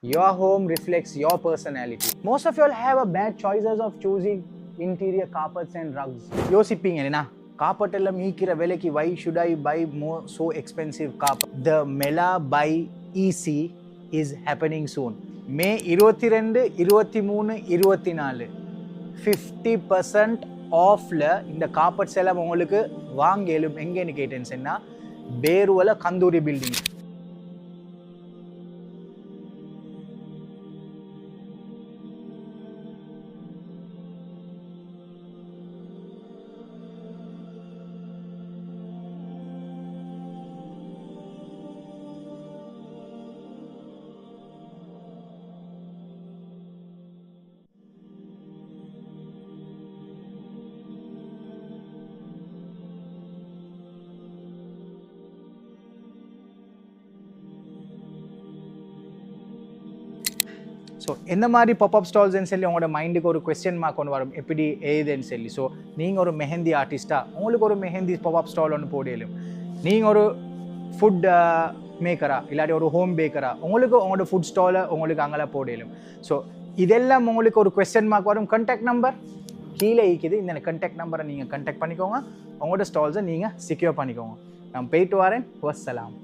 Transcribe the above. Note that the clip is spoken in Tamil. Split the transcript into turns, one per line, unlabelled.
Your home reflects your personality. Most of you all have a bad choices of choosing interior carpets and rugs. யோசிப்பீங்க என்ன carpet எல்லாம் மீக்கிற விலைக்கு why should I buy more so expensive carpet? The Mela by EC is happening soon. May 22, 23, 24 50% ஆஃப்ல இந்த கார்பெட்ஸ் எல்லாம் உங்களுக்கு வாங்கலும் எங்கன்னு கேட்டேன்னா பேருவல கந்தூரி பில்டிங். ஸோ எந்த மாதிரி பாப்அப் ஸ்டால்ஸ்ன்னு சொல்லி உங்களோட மைண்டுக்கு ஒரு கொஸ்டின் மார்க் ஒன்று வரும், எப்படி ஏதுன்னு சொல்லி. ஸோ நீங்கள் ஒரு மெஹந்தி ஆர்டிஸ்ட்டாக உங்களுக்கு ஒரு மெஹந்தி பாப்அப் ஸ்டால் ஒன்று போடலும். நீங்கள் ஒரு ஃபுட் மேக்கரா இல்லாட்டி ஒரு ஹோம் பேக்கரா உங்களுக்கு உங்களோட ஃபுட் ஸ்டாலை உங்களுக்கு அங்கெல்லாம் போடலும். ஸோ இதெல்லாம் உங்களுக்கு ஒரு கொஸ்டின் மார்க் வரும். கான்டாக்ட் நம்பர் கீழே இருக்குது. இந்த கான்டாக்ட் நம்பரை நீங்கள் கான்டாக்ட் பண்ணிக்கோங்க. உங்களோட ஸ்டால்ஸை நீங்கள் செக்யூர் பண்ணிக்கோங்க. நான் போயிட்டு வரேன். வஸ்ஸலாம்.